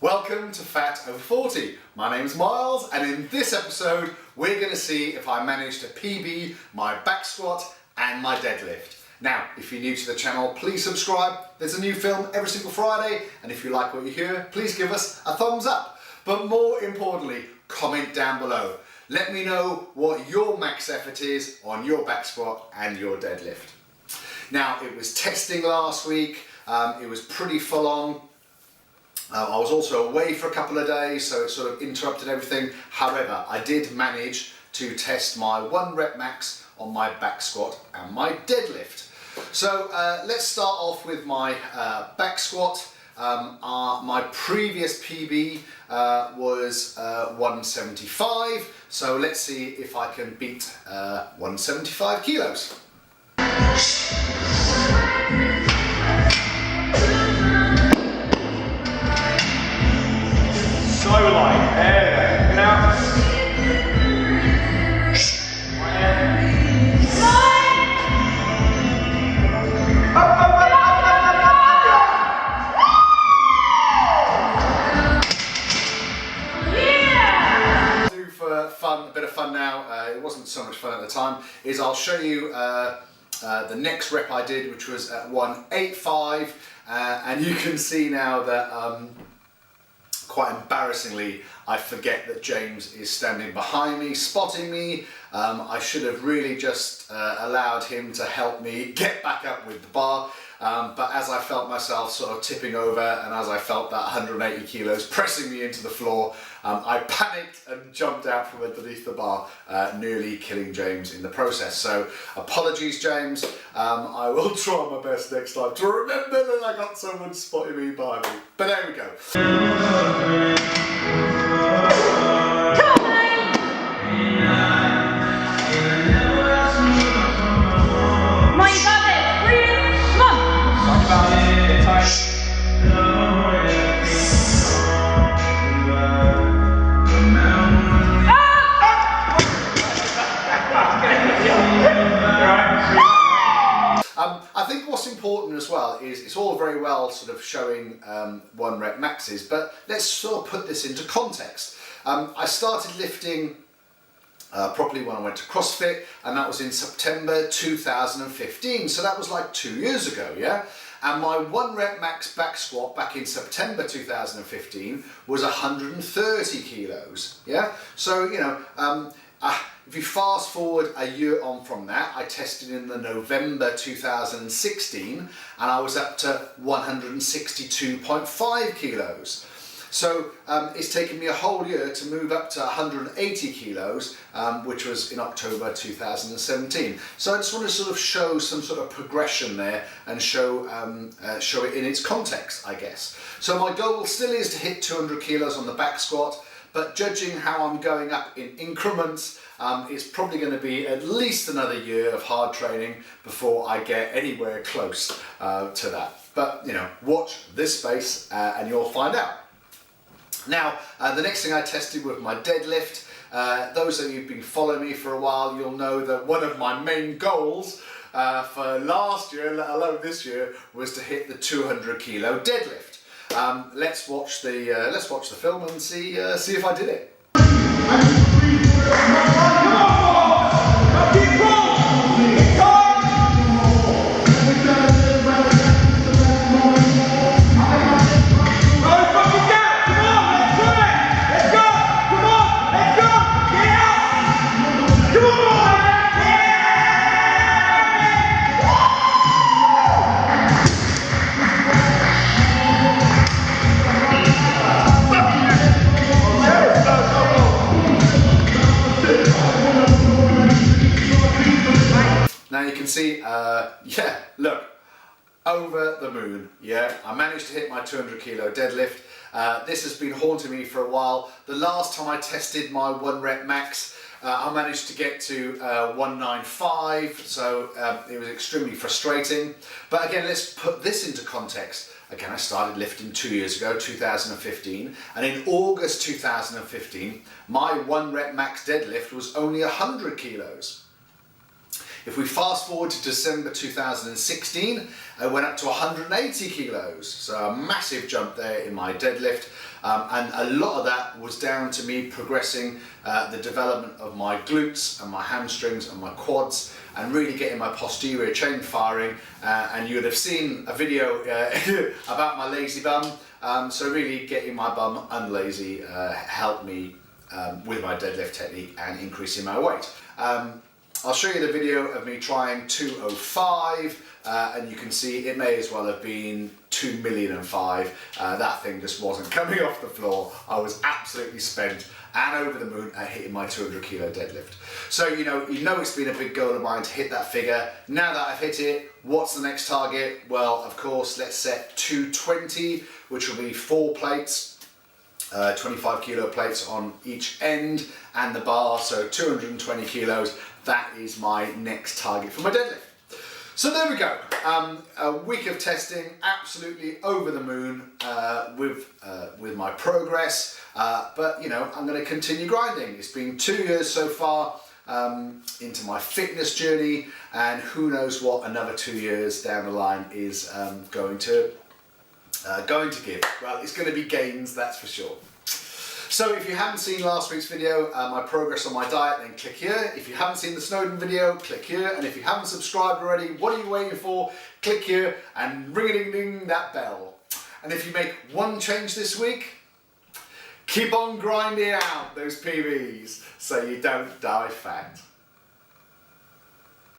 Welcome to Fat Over 40. My name is Miles, and in this episode we're going to see if I managed to PB my back squat and my deadlift. Now, if you're new to the channel, please subscribe. There's a new film every single Friday, and if you like what you hear, please give us a thumbs up. But more importantly, comment down below. Let me know what your max effort is on your back squat and your deadlift. Now, it was testing last week. It was pretty full on. I was also away for a couple of days, so it sort of interrupted everything. However, I did manage to test my 1 rep max on my back squat and my deadlift. So let's start off with my back squat. My previous PB was 175, so let's see if I can beat 175 kilos. So light, there, now. Do for fun, a bit of fun now. It wasn't so much fun at the time. Is I'll show you the next rep I did, which was at 185, and you can see now that. Quite embarrassingly, I forget that James is standing behind me, spotting me. I should have really just allowed him to help me get back up with the bar. But as I felt myself sort of tipping over, and as I felt that 180 kilos pressing me into the floor, I panicked and jumped out from underneath the bar, nearly killing James in the process. So apologies, James. I will try my best next time to remember that I got someone spotting me behind me. But there we go. I think what's important as well is it's all very well sort of showing 1 rep maxes, but let's sort of put this into context. I started lifting properly when I went to CrossFit, and that was in September 2015, so that was like 2 years ago, yeah? And my 1 rep max back squat back in September 2015 was 130 kilos, yeah? So, you know, if you fast forward a year on from that, I tested in the November 2016, and I was up to 162.5 kilos. So it's taken me a whole year to move up to 180 kilos, which was in October 2017. So I just want to sort of show some sort of progression there and show it in its context, I guess. So my goal still is to hit 200 kilos on the back squat, but judging how I'm going up in increments, it's probably going to be at least another year of hard training before I get anywhere close to that. But, you know, watch this space and you'll find out. Now, the next thing I tested was my deadlift. Those of you who've been following me for a while, you'll know that one of my main goals for last year, let alone this year, was to hit the 200 kilo deadlift. Let's watch the film and see if I did it. Now you can see, yeah, look, over the moon, yeah. I managed to hit my 200 kilo deadlift. This has been haunting me for a while. The last time I tested my 1 rep max, I managed to get to 195, so it was extremely frustrating. But again, let's put this into context. Again, I started lifting 2 years ago, 2015, and in August 2015, my 1 rep max deadlift was only 100 kilos. If we fast forward to December 2016, I went up to 180 kilos, so a massive jump there in my deadlift, and a lot of that was down to me progressing the development of my glutes and my hamstrings and my quads, and really getting my posterior chain firing, and you would have seen a video about my lazy bum, so really getting my bum unlazy helped me with my deadlift technique and increasing my weight. I'll show you the video of me trying 205, and you can see it may as well have been 2,000,005. That thing just wasn't coming off the floor. I was absolutely spent and over the moon at hitting my 200 kilo deadlift. So you know it's been a big goal of mine to hit that figure. Now that I've hit it, what's the next target? Well, of course, let's set 220, which will be 4 plates. 25 kilo plates on each end and the bar, so 220 kilos. That is my next target for my deadlift. So there we go. A week of testing, absolutely over the moon with my progress. But you know, I'm going to continue grinding. It's been 2 years so far into my fitness journey, and who knows what another 2 years down the line is going to give. Well, it's going to be gains, that's for sure. So if you haven't seen last week's video, my progress on my diet, then click here. If you haven't seen the Snowden video, click here. And if you haven't subscribed already, what are you waiting for? Click here and ring-a-ding-ding that bell. And if you make one change this week, keep on grinding out those PBs so you don't die fat.